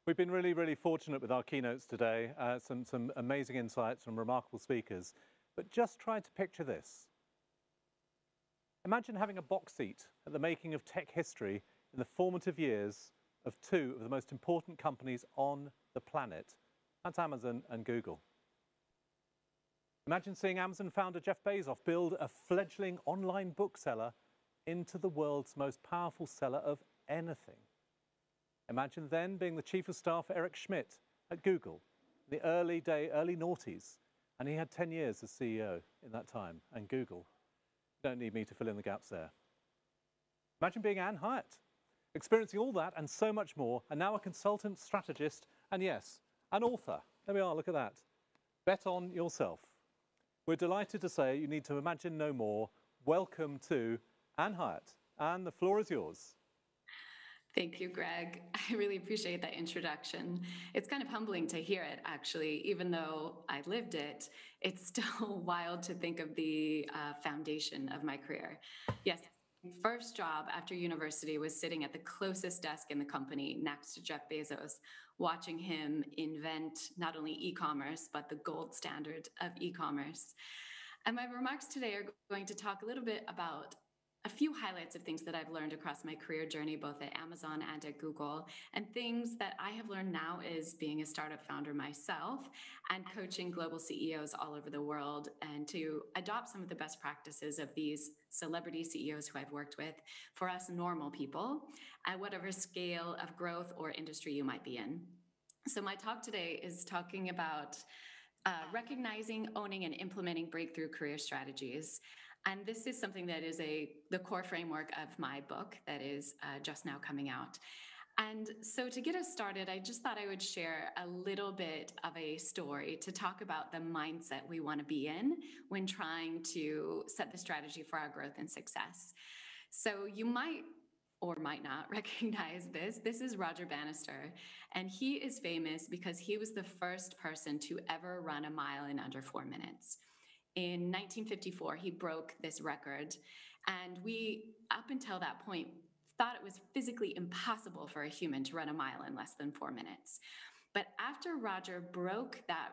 We've been really fortunate with our keynotes today. Some amazing insights from remarkable speakers. But just try to picture this. Imagine having a box seat at the making of tech history in the formative years of two of the most important companies on the planet. That's Amazon and Google. Imagine seeing Amazon founder Jeff Bezos build a fledgling online bookseller into the world's most powerful seller of anything. Imagine then being the chief of staff for Eric Schmidt at Google, in the early noughties, and he had 10 years as CEO in that time, and Google. You don't need me to fill in the gaps there. Imagine being Anne Hiatt, experiencing all that and so much more, and now a consultant, strategist, and yes, an author. There we are, look at that. Bet on yourself. We're delighted to say you need to imagine no more. Welcome to Anne Hiatt. Anne, the floor is yours. Thank you, Greg. I really appreciate that introduction. It's kind of humbling to hear it, actually. Even though I lived it, it's still wild to think of the foundation of my career. Yes, my first job after university was sitting at the closest desk in the company next to Jeff Bezos, watching him invent not only e-commerce, but the gold standard of e-commerce. And my remarks today are going to talk a little bit about a few highlights of things that I've learned across my career journey, both at Amazon and at Google, and things that I have learned now as being a startup founder myself and coaching global CEOs all over the world, and to adopt some of the best practices of these celebrity CEOs who I've worked with for us normal people at whatever scale of growth or industry you might be in. So my talk today is talking about recognizing, owning, and implementing breakthrough career strategies. And this is something that is the core framework of my book that is just now coming out. And so to get us started, I just thought I would share a little bit of a story to talk about the mindset we want to be in when trying to set the strategy for our growth and success. So you might or might not recognize this. This is Roger Bannister, and he is famous because he was the first person to ever run a mile in under 4 minutes. In 1954, he broke this record, and we, up until that point, thought it was physically impossible for a human to run a mile in less than 4 minutes. But after Roger broke that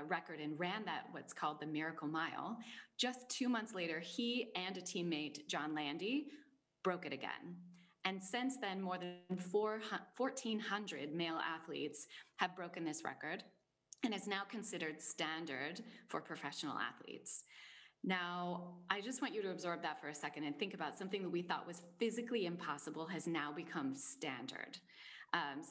record and ran that what's called the Miracle Mile, just 2 months later, he and a teammate, John Landy, broke it again. And since then, more than 1,400 male athletes have broken this record, and is now considered standard for professional athletes. Now, I just want you to absorb that for a second and think about something that we thought was physically impossible has now become standard.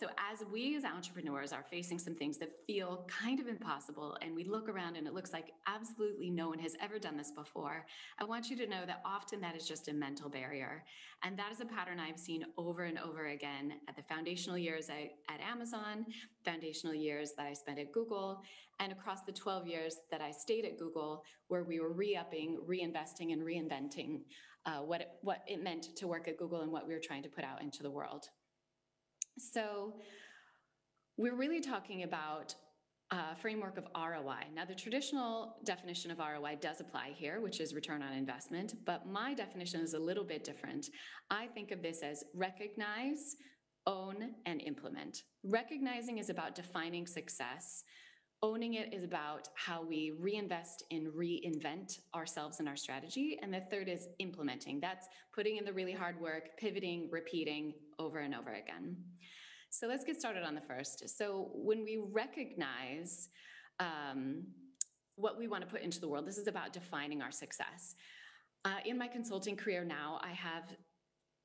So as we as entrepreneurs are facing some things that feel kind of impossible, and we look around and it looks like absolutely no one has ever done this before, I want you to know that often that is just a mental barrier. And that is a pattern I've seen over and over again at the foundational years at Amazon, foundational years that I spent at Google, and across the 12 years that I stayed at Google, where we were re-upping, reinvesting, and reinventing what it meant to work at Google and what we were trying to put out into the world. So we're really talking about a framework of ROI. Now, the traditional definition of ROI does apply here, which is return on investment, but my definition is a little bit different. I think of this as recognize, own, and implement. Recognizing is about defining success. Owning it is about how we reinvest and reinvent ourselves and our strategy. And the third is implementing. That's putting in the really hard work, pivoting, repeating over and over again. So let's get started on the first. So when we recognize what we want to put into the world, this is about defining our success. In my consulting career now, I have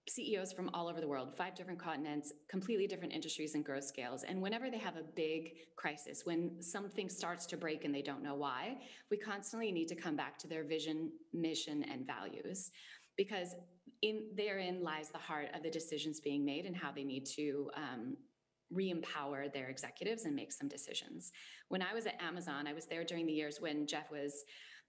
CEOs from all over the world, 5 different continents, completely different industries and growth scales. And whenever they have a big crisis, when something starts to break and they don't know why, we constantly need to come back to their vision, mission, and values, because therein lies the heart of the decisions being made and how they need to re-empower their executives and make some decisions. When I was at Amazon, I was there during the years when Jeff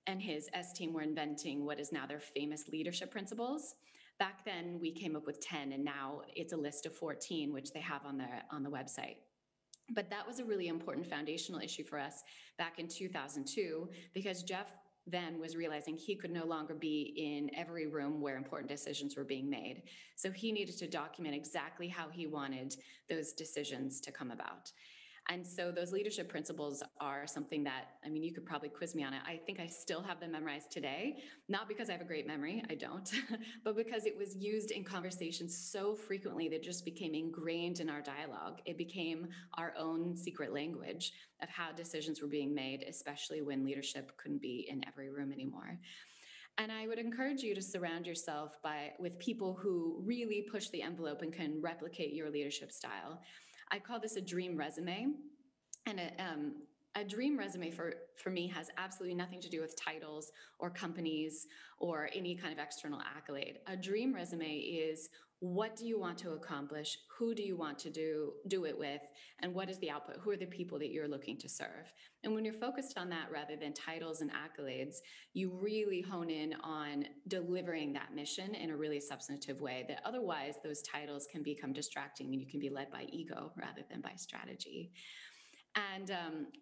and his S team were inventing what is now their famous leadership principles. Back then, we came up with 10, and now it's a list of 14, which they have on the website. But that was a really important foundational issue for us back in 2002, because Jeff then was realizing he could no longer be in every room where important decisions were being made. So he needed to document exactly how he wanted those decisions to come about. And so those leadership principles are something that, I mean, you could probably quiz me on it. I think I still have them memorized today, not because I have a great memory, I don't, but because it was used in conversations so frequently that it just became ingrained in our dialogue. It became our own secret language of how decisions were being made, especially when leadership couldn't be in every room anymore. And I would encourage you to surround yourself with people who really push the envelope and can replicate your leadership style. I call this a dream resume. And a dream resume for me has absolutely nothing to do with titles or companies or any kind of external accolade. A dream resume is, what do you want to accomplish? Who do you want to do it with? And what is the output? Who are the people that you're looking to serve? And when you're focused on that rather than titles and accolades, you really hone in on delivering that mission in a really substantive way, that otherwise those titles can become distracting and you can be led by ego rather than by strategy. And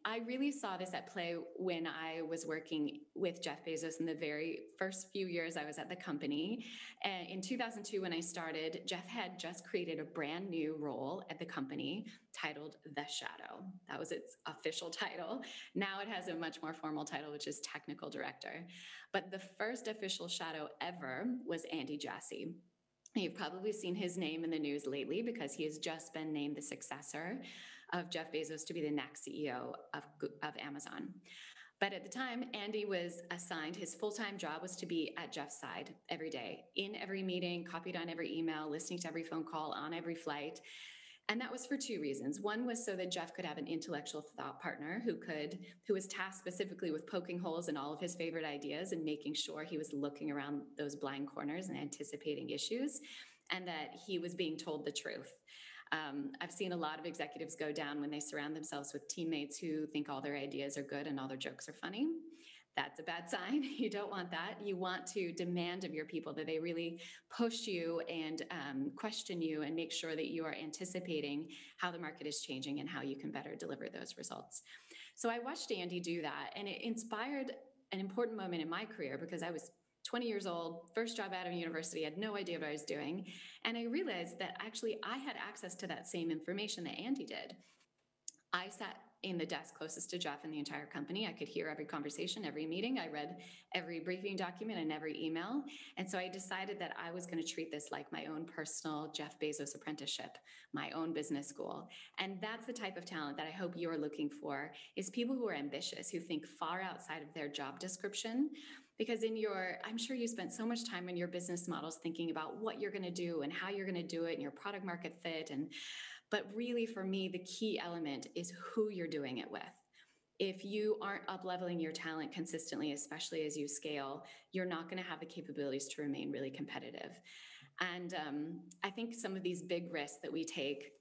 I really saw this at play when I was working with Jeff Bezos in the very first few years I was at the company. And in 2002, when I started, Jeff had just created a brand new role at the company titled The Shadow. That was its official title. Now it has a much more formal title, which is Technical Director. But the first official shadow ever was Andy Jassy. You've probably seen his name in the news lately because he has just been named the successor of Jeff Bezos to be the next CEO of Amazon. But at the time, Andy was assigned, his full-time job was to be at Jeff's side every day, in every meeting, copied on every email, listening to every phone call, on every flight. And that was for two reasons. One was so that Jeff could have an intellectual thought partner who was tasked specifically with poking holes in all of his favorite ideas and making sure he was looking around those blind corners and anticipating issues, and that he was being told the truth. I've seen a lot of executives go down when they surround themselves with teammates who think all their ideas are good and all their jokes are funny. That's a bad sign. You don't want that. You want to demand of your people that they really push you and question you and make sure that you are anticipating how the market is changing and how you can better deliver those results. So I watched Andy do that, and it inspired an important moment in my career because I was 20 years old, first job out of university, had no idea what I was doing. And I realized that actually I had access to that same information that Andy did. I sat in the desk closest to Jeff in the entire company. I could hear every conversation, every meeting. I read every briefing document and every email. And so I decided that I was going to treat this like my own personal Jeff Bezos apprenticeship, my own business school. And that's the type of talent that I hope you're looking for, is people who are ambitious, who think far outside of their job description. Because I'm sure you spent so much time in your business models thinking about what you're going to do and how you're going to do it and your product market fit. But really, for me, the key element is who you're doing it with. If you aren't up-leveling your talent consistently, especially as you scale, you're not going to have the capabilities to remain really competitive. And I think some of these big risks that we take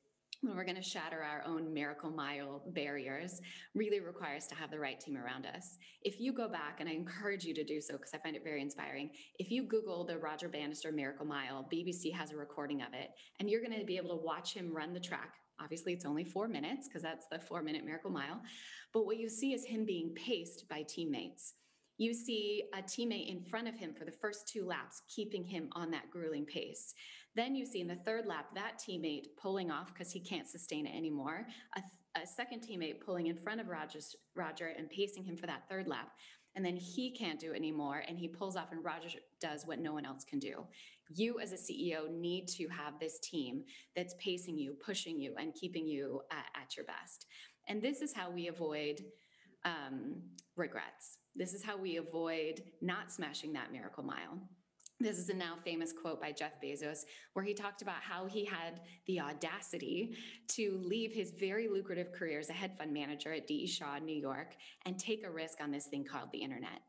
when we're going to shatter our own miracle mile barriers really requires to have the right team around us. If you go back, and I encourage you to do so because I find it very inspiring, if you Google the Roger Bannister Miracle Mile, BBC has a recording of it, and you're going to be able to watch him run the track. Obviously, it's only 4 minutes because that's the 4-minute Miracle Mile. But what you see is him being paced by teammates. You see a teammate in front of him for the first 2 laps, keeping him on that grueling pace. Then you see in the 3rd lap, that teammate pulling off because he can't sustain it anymore. A second teammate pulling in front of Roger and pacing him for that 3rd lap. And then he can't do it anymore, and he pulls off, and Roger does what no one else can do. You as a CEO need to have this team that's pacing you, pushing you, and keeping you at your best. And this is how we avoid regrets. This is how we avoid not smashing that miracle mile. This is a now famous quote by Jeff Bezos, where he talked about how he had the audacity to leave his very lucrative career as a hedge fund manager at D.E. Shaw in New York and take a risk on this thing called the internet.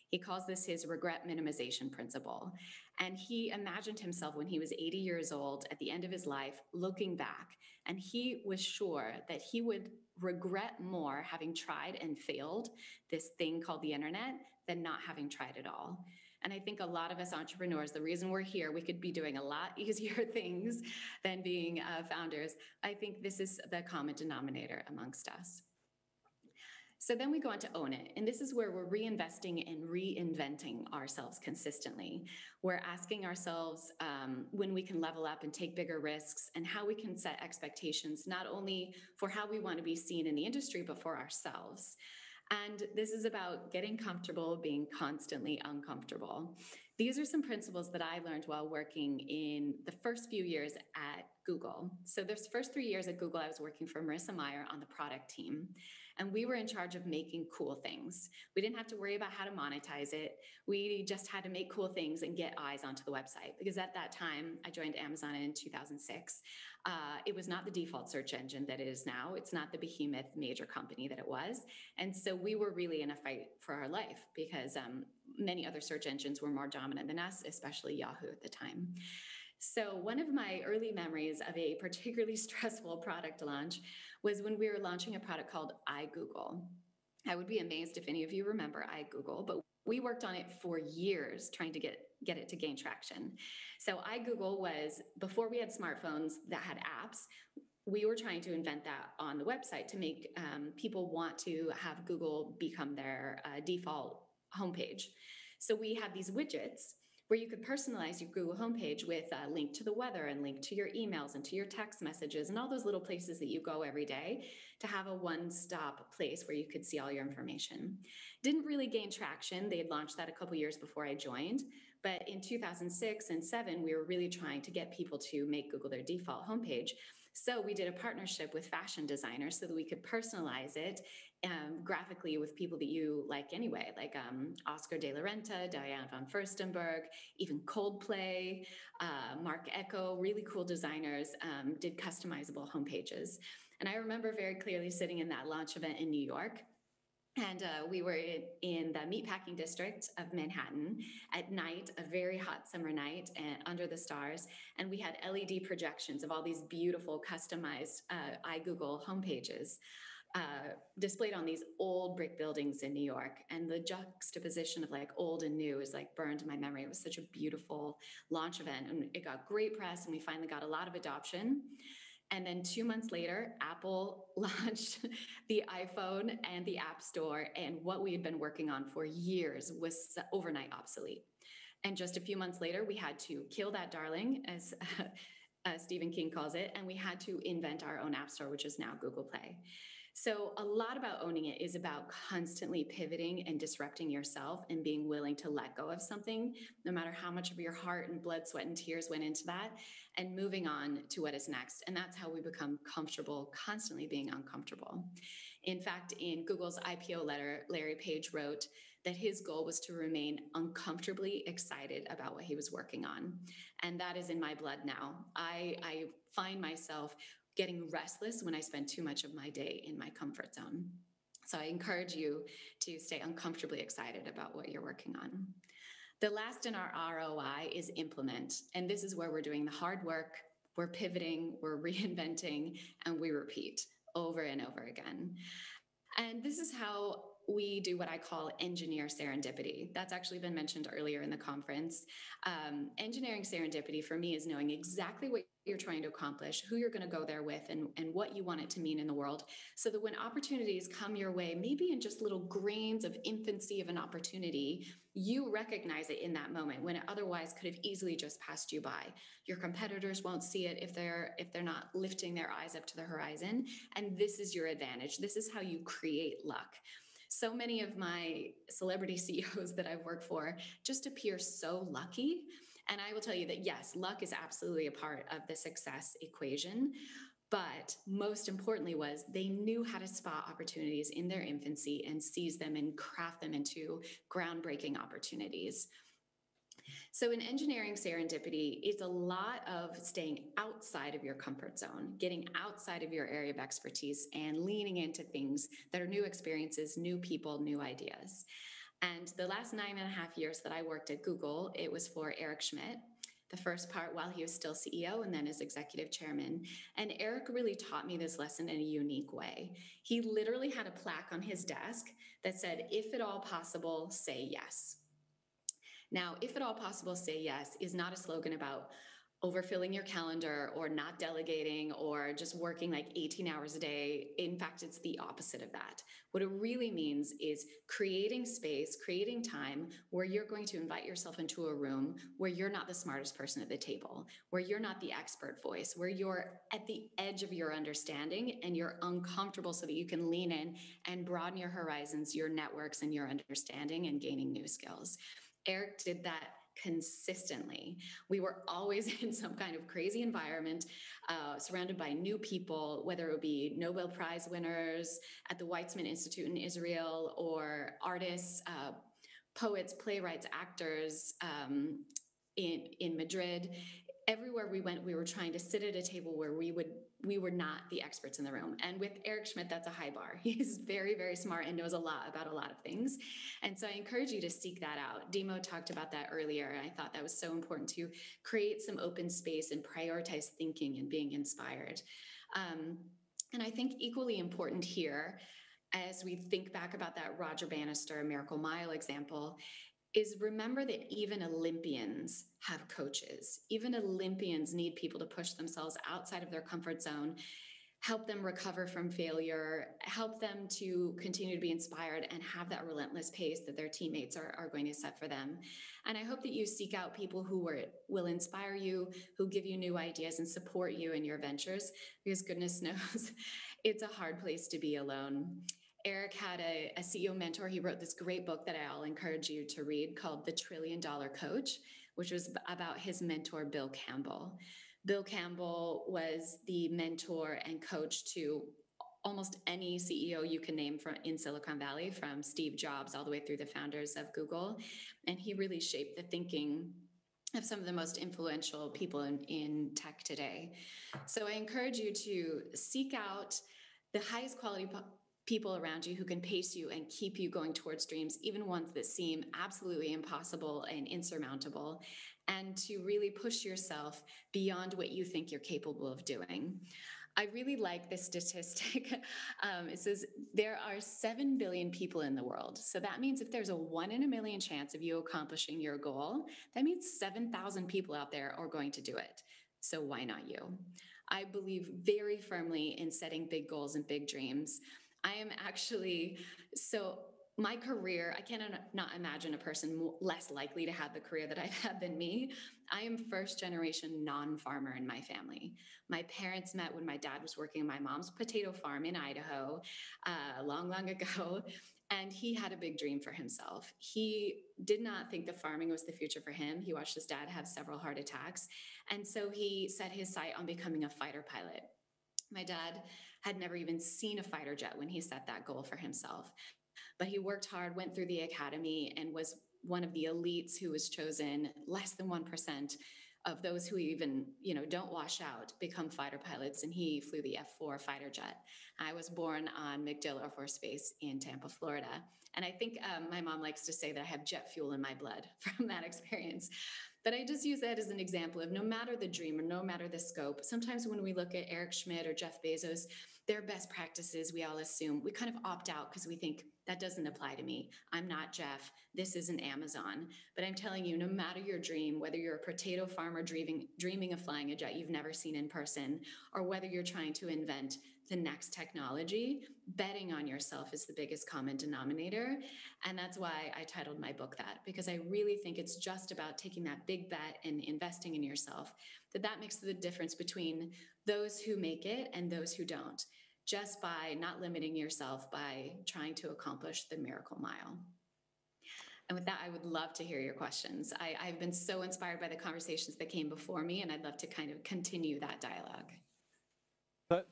He calls this his regret minimization principle. And he imagined himself when he was 80 years old at the end of his life, looking back, and he was sure that he would regret more having tried and failed this thing called the internet than not having tried at all. And I think a lot of us entrepreneurs, the reason we're here, we could be doing a lot easier things than being founders. I think this is the common denominator amongst us. So then we go on to own it. And this is where we're reinvesting and reinventing ourselves consistently. We're asking ourselves when we can level up and take bigger risks, and how we can set expectations, not only for how we want to be seen in the industry, but for ourselves. And this is about getting comfortable, being constantly uncomfortable. These are some principles that I learned while working in the first few years at Google. So those first 3 years at Google, I was working for Marissa Meyer on the product team. And we were in charge of making cool things. We didn't have to worry about how to monetize it. We just had to make cool things and get eyes onto the website. Because at that time, I joined Amazon in 2006. It was not the default search engine that it is now. It's not the behemoth major company that it was. And so we were really in a fight for our life, because many other search engines were more dominant than us, especially Yahoo at the time. So one of my early memories of a particularly stressful product launch was when we were launching a product called iGoogle. I would be amazed if any of you remember iGoogle, but we worked on it for years trying to get it to gain traction. So iGoogle was, before we had smartphones that had apps, we were trying to invent that on the website to make people want to have Google become their default homepage. So we had these widgets where you could personalize your Google homepage with a link to the weather and link to your emails and to your text messages and all those little places that you go every day, to have a one-stop place where you could see all your information. Didn't really gain traction. They had launched that a couple years before I joined. But in 2006 and 2007, we were really trying to get people to make Google their default homepage. So we did a partnership with fashion designers so that we could personalize it graphically with people that you like anyway, like Oscar de la Renta, Diane von Furstenberg, even Coldplay, Mark Echo, really cool designers did customizable homepages. And I remember very clearly sitting in that launch event in New York. And we were in the meatpacking district of Manhattan at night, a very hot summer night, and under the stars. And we had LED projections of all these beautiful customized iGoogle homepages displayed on these old brick buildings in New York. And the juxtaposition of like old and new is like burned in my memory. It was such a beautiful launch event, and it got great press, and we finally got a lot of adoption. And then 2 months later, Apple launched the iPhone and the App Store, and what we had been working on for years was overnight obsolete. And just a few months later, we had to kill that darling, as Stephen King calls it, and we had to invent our own App Store, which is now Google Play. So a lot about owning it is about constantly pivoting and disrupting yourself and being willing to let go of something, no matter how much of your heart and blood, sweat, and tears went into that, and moving on to what is next. And that's how we become comfortable, constantly being uncomfortable. In fact, in Google's IPO letter, Larry Page wrote that his goal was to remain uncomfortably excited about what he was working on. And that is in my blood now. I find myself getting restless when I spend too much of my day in my comfort zone. So I encourage you to stay uncomfortably excited about what you're working on. The last in our ROI is implement. And this is where we're doing the hard work, we're pivoting, we're reinventing, and we repeat over and over again. And this is how we do what I call engineer serendipity. That's actually been mentioned earlier in the conference. Engineering serendipity for me is knowing exactly what you're trying to accomplish, who you're going to go there with, and what you want it to mean in the world, so that when opportunities come your way, maybe in just little grains of infancy of an opportunity, you recognize it in that moment when it otherwise could have easily just passed you by. Your competitors won't see it if they're not lifting their eyes up to the horizon, and this is your advantage. This is how you create luck. So many of my celebrity CEOs that I've worked for just appear so lucky. And I will tell you that, yes, luck is absolutely a part of the success equation. But most importantly was they knew how to spot opportunities in their infancy and seize them and craft them into groundbreaking opportunities. So in engineering serendipity, it's a lot of staying outside of your comfort zone, getting outside of your area of expertise, and leaning into things that are new experiences, new people, new ideas. And the last 9.5 years that I worked at Google, it was for Eric Schmidt. The first part while he was still CEO, and then as executive chairman. And Eric really taught me this lesson in a unique way. He literally had a plaque on his desk that said, "If at all possible, say yes." Now, if at all possible, say yes is not a slogan about overfilling your calendar or not delegating or just working like 18 hours a day. In fact, it's the opposite of that. What it really means is creating space, creating time where you're going to invite yourself into a room where you're not the smartest person at the table, where you're not the expert voice, where you're at the edge of your understanding and you're uncomfortable so that you can lean in and broaden your horizons, your networks, and your understanding and gaining new skills. Eric did that consistently. We were always in some kind of crazy environment, surrounded by new people, whether it would be Nobel Prize winners at the Weizmann Institute in Israel, or artists, poets, playwrights, actors in Madrid. Everywhere we went, we were trying to sit at a table where we were not the experts in the room. And with Eric Schmidt, that's a high bar. He's very, very smart and knows a lot about a lot of things. And so I encourage you to seek that out. Demo talked about that earlier. And I thought that was so important to create some open space and prioritize thinking and being inspired. And I think equally important here, as we think back about that Roger Bannister Miracle Mile example, is remember that even Olympians have coaches. Even Olympians need people to push themselves outside of their comfort zone, help them recover from failure, help them to continue to be inspired and have that relentless pace that their teammates are going to set for them. And I hope that you seek out people who will inspire you, who give you new ideas and support you in your ventures, because goodness knows, it's a hard place to be alone. Eric had a CEO mentor. He wrote this great book that I'll encourage you to read called The $1 Trillion Coach, which was about his mentor, Bill Campbell. Bill Campbell was the mentor and coach to almost any CEO you can name in Silicon Valley, from Steve Jobs all the way through the founders of Google. And he really shaped the thinking of some of the most influential people in tech today. So I encourage you to seek out the highest quality people around you who can pace you and keep you going towards dreams, even ones that seem absolutely impossible and insurmountable, and to really push yourself beyond what you think you're capable of doing. I really like this statistic. It says there are 7 billion people in the world. So that means if there's a 1 in a million chance of you accomplishing your goal, that means 7,000 people out there are going to do it. So why not you? I believe very firmly in setting big goals and big dreams. I am actually, my career, I cannot imagine a person less likely to have the career that I've had than me. I am first generation non-farmer in my family. My parents met when my dad was working on my mom's potato farm in Idaho, long, long ago. And he had a big dream for himself. He did not think the farming was the future for him. He watched his dad have several heart attacks. And so he set his sight on becoming a fighter pilot. My dad had never even seen a fighter jet when he set that goal for himself. But he worked hard, went through the academy, and was one of the elites who was chosen. Less than 1% of those who even, don't wash out become fighter pilots, and he flew the F-4 fighter jet. I was born on MacDill Air Force Base in Tampa, Florida. And I think my mom likes to say that I have jet fuel in my blood from that experience. But I just use that as an example of no matter the dream or no matter the scope, sometimes when we look at Eric Schmidt or Jeff Bezos, their best practices, we all assume, we kind of opt out because we think that doesn't apply to me. I'm not Jeff. This isn't Amazon. But I'm telling you, no matter your dream, whether you're a potato farmer dreaming of flying a jet you've never seen in person, or whether you're trying to invent the next technology, betting on yourself is the biggest common denominator. And that's why I titled my book that, because I really think it's just about taking that big bet and investing in yourself, that makes the difference between those who make it and those who don't, just by not limiting yourself by trying to accomplish the miracle mile. And with that, I would love to hear your questions. I've been so inspired by the conversations that came before me, and I'd love to kind of continue that dialogue.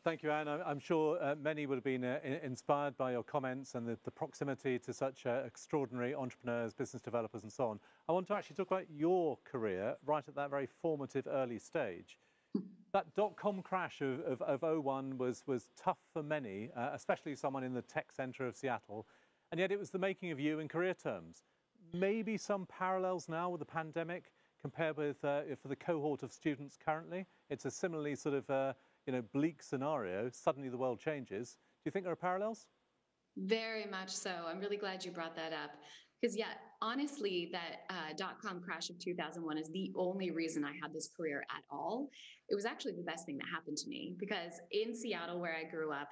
Thank you, Anne. I'm sure many would have been inspired by your comments and the proximity to such extraordinary entrepreneurs, business developers, and so on. I want to actually talk about your career right at that very formative early stage. That dot-com crash of 01 was tough for many, especially someone in the tech center of Seattle, and yet it was the making of you in career terms. Maybe some parallels now with the pandemic compared with for the cohort of students currently. It's a similarly sort of bleak scenario. Suddenly the world changes. Do you think there are parallels? Very much so. I'm really glad you brought that up. Because, yeah, honestly, that dot-com crash of 2001 is the only reason I had this career at all. It was actually the best thing that happened to me because in Seattle, where I grew up,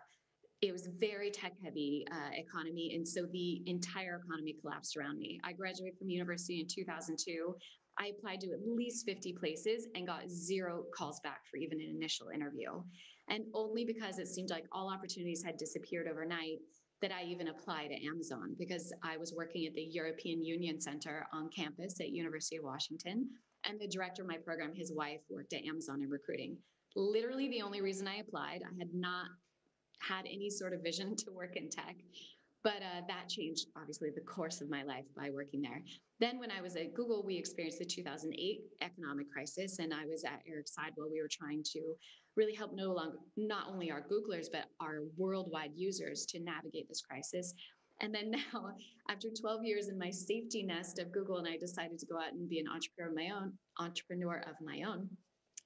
it was very tech heavy economy. And so the entire economy collapsed around me. I graduated from university in 2002. I applied to at least 50 places and got 0 calls back for even an initial interview. And only because it seemed like all opportunities had disappeared overnight that I even applied at Amazon because I was working at the European Union Center on campus at University of Washington. And the director of my program, his wife, worked at Amazon in recruiting. Literally the only reason I applied. I had not had any sort of vision to work in tech. But that changed, obviously, the course of my life by working there. Then when I was at Google, we experienced the 2008 economic crisis, and I was at Eric's side while we were trying to really help not only our Googlers, but our worldwide users to navigate this crisis. And then now, after 12 years in my safety nest of Google, and I decided to go out and be an entrepreneur of my own,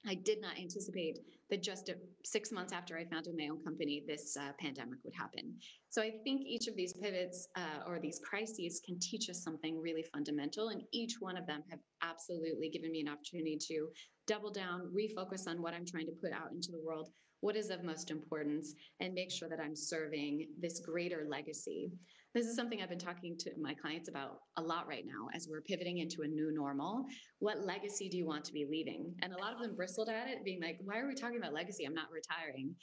I did not anticipate that just 6 months after I founded my own company, this pandemic would happen. So I think each of these pivots or these crises can teach us something really fundamental. And each one of them have absolutely given me an opportunity to double down, refocus on what I'm trying to put out into the world, what is of most importance, and make sure that I'm serving this greater legacy. This is something I've been talking to my clients about a lot right now as we're pivoting into a new normal. What legacy do you want to be leaving? And a lot of them bristled at it, being like, why are we talking about legacy? I'm not retiring.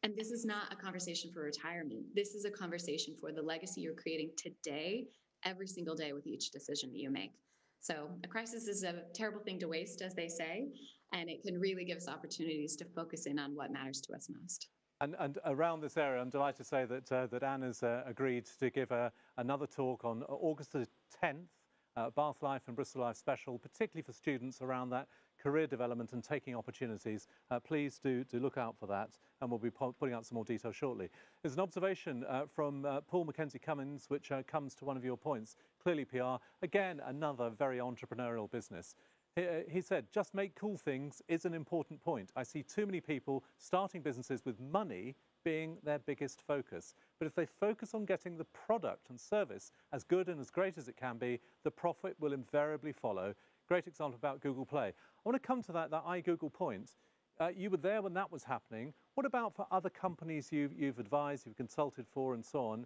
And this is not a conversation for retirement. This is a conversation for the legacy you're creating today, every single day with each decision that you make. So a crisis is a terrible thing to waste, as they say, and it can really give us opportunities to focus in on what matters to us most. And around this area, I'm delighted to say that Anne has agreed to give another talk on August the 10th, Bath Life and Bristol Life special, particularly for students around that career development and taking opportunities. Please do look out for that, and we'll be putting out some more details shortly. There's an observation from Paul Mackenzie Cummins, which comes to one of your points. Clearly PR, again, another very entrepreneurial business. He said, just make cool things is an important point. I see too many people starting businesses with money being their biggest focus. But if they focus on getting the product and service as good and as great as it can be, the profit will invariably follow. Great example about Google Play. I want to come to that iGoogle point. You were there when that was happening. What about for other companies you've advised, you've consulted for and so on?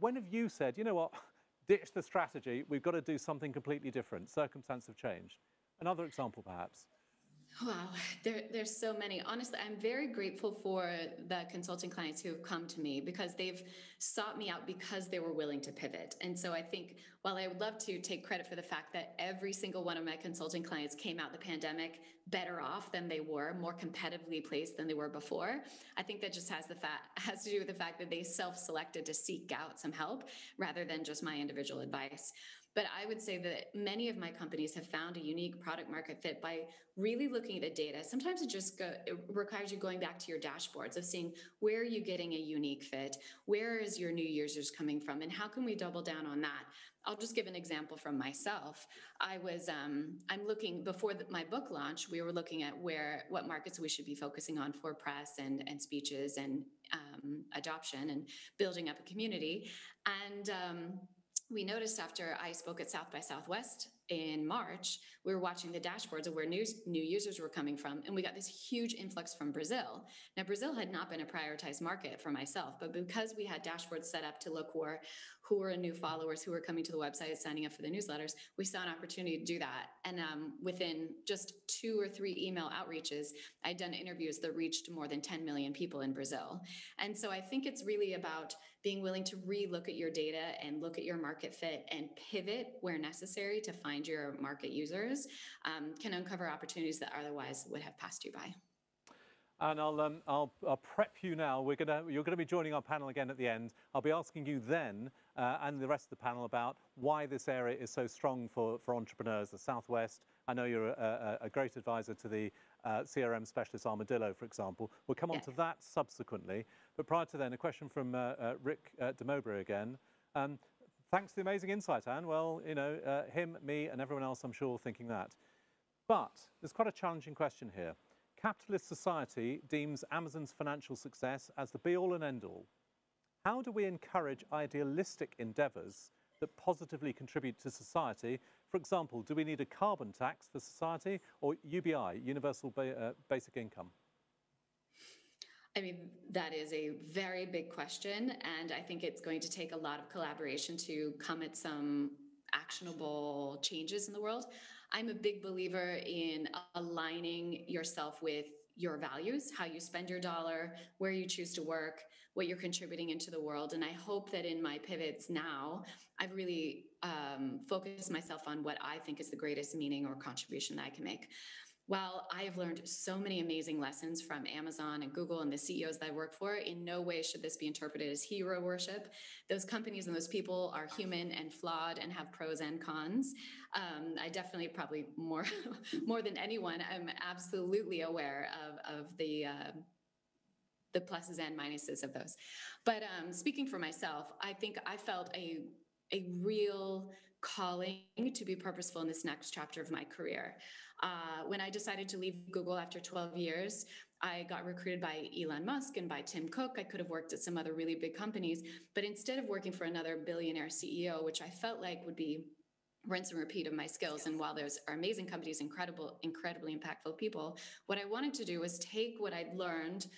When have you said, you know what, ditch the strategy, we've got to do something completely different, circumstances have changed? Another example, perhaps. Wow, there's so many. Honestly, I'm very grateful for the consulting clients who have come to me because they've sought me out because they were willing to pivot. And so I think while I would love to take credit for the fact that every single one of my consulting clients came out the pandemic better off than they were, more competitively placed than they were before, I think that just has to do with the fact that they self-selected to seek out some help rather than just my individual advice. But I would say that many of my companies have found a unique product market fit by really looking at the data. Sometimes it requires you going back to your dashboards of seeing where are you getting a unique fit, where is your new users coming from, and how can we double down on that? I'll just give an example from myself. I'm looking before my book launch. We were looking at what markets we should be focusing on for press and speeches and adoption and building up a community. And we noticed after I spoke at South by Southwest in March, we were watching the dashboards of where new users were coming from, and we got this huge influx from Brazil. Now, Brazil had not been a prioritized market for myself, but because we had dashboards set up to look for who were new followers, who were coming to the website, signing up for the newsletters, we saw an opportunity to do that. And within just 2 or 3 email outreaches, I'd done interviews that reached more than 10 million people in Brazil. And so I think it's really about being willing to re-look at your data and look at your market fit and pivot where necessary to find your market users, can uncover opportunities that otherwise would have passed you by. And I'll prep you now. You're going to be joining our panel again at the end. I'll be asking you then and the rest of the panel about why this area is so strong for entrepreneurs. The Southwest, I know you're a great advisor to the CRM specialist Armadillo, for example. We'll come on to that subsequently. But prior to then, a question from Rick de Mowbray again. Thanks for the amazing insight, Anne. Well, you know, him, me, and everyone else, I'm sure, thinking that. But there's quite a challenging question here. Capitalist society deems Amazon's financial success as the be-all and end-all. How do we encourage idealistic endeavours that positively contribute to society? For example, do we need a carbon tax for society or UBI, Universal Basic Income? I mean, that is a very big question, and I think it's going to take a lot of collaboration to come at some actionable changes in the world. I'm a big believer in aligning yourself with your values, how you spend your dollar, where you choose to work, what you're contributing into the world. And I hope that in my pivots now, I've really focused myself on what I think is the greatest meaning or contribution that I can make. While I have learned so many amazing lessons from Amazon and Google and the CEOs that I work for, in no way should this be interpreted as hero worship. Those companies and those people are human and flawed and have pros and cons. I definitely, probably more more than anyone, I'm absolutely aware of the pluses and minuses of those. But speaking for myself, I think I felt a real calling to be purposeful in this next chapter of my career. When I decided to leave Google after 12 years, I got recruited by Elon Musk and by Tim Cook. I could have worked at some other really big companies, but instead of working for another billionaire CEO, which I felt like would be rinse and repeat of my skills, and while those are amazing companies, incredibly impactful people, what I wanted to do was take what I'd learned.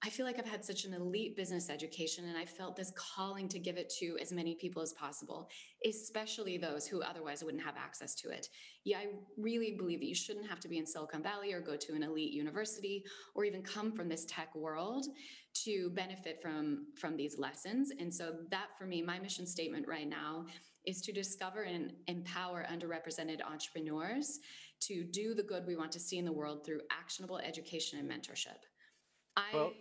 I feel like I've had such an elite business education, and I felt this calling to give it to as many people as possible, especially those who otherwise wouldn't have access to it. Yeah, I really believe that you shouldn't have to be in Silicon Valley or go to an elite university or even come from this tech world to benefit from these lessons. And so that, for me, my mission statement right now is to discover and empower underrepresented entrepreneurs to do the good we want to see in the world through actionable education and mentorship. I Well,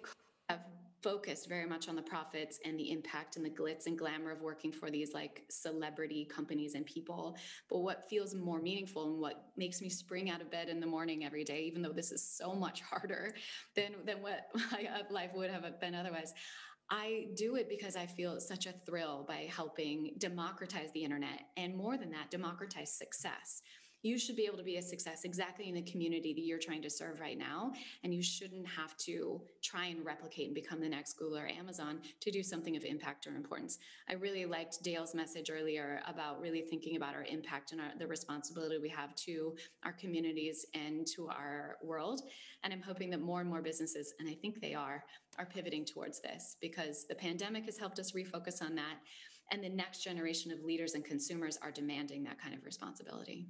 have focused very much on the profits and the impact and the glitz and glamour of working for these like celebrity companies and people. But what feels more meaningful and what makes me spring out of bed in the morning every day, even though this is so much harder than what my life would have been otherwise, I do it because I feel such a thrill by helping democratize the internet, and more than that, democratize success. You should be able to be a success exactly in the community that you're trying to serve right now, and you shouldn't have to try and replicate and become the next Google or Amazon to do something of impact or importance. I really liked Dale's message earlier about really thinking about our impact and the responsibility we have to our communities and to our world. And I'm hoping that more and more businesses, and I think they are pivoting towards this, because the pandemic has helped us refocus on that. And the next generation of leaders and consumers are demanding that kind of responsibility.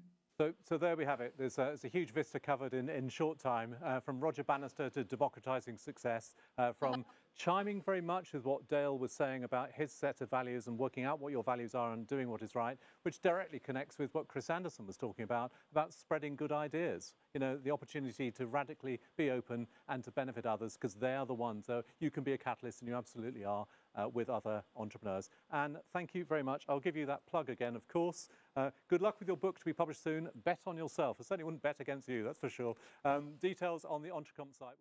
So there we have it. There's a huge vista covered in short time, from Roger Bannister to democratizing success, from chiming very much with what Dale was saying about his set of values and working out what your values are and doing what is right, which directly connects with what Chris Anderson was talking about spreading good ideas. You know, the opportunity to radically be open and to benefit others, because they are the ones. So you can be a catalyst, and you absolutely are, with other entrepreneurs. And thank you very much. I'll give you that plug again, of course. Good luck with your book to be published soon. Bet on yourself. I certainly wouldn't bet against you, that's for sure. Details on the EntreConf site.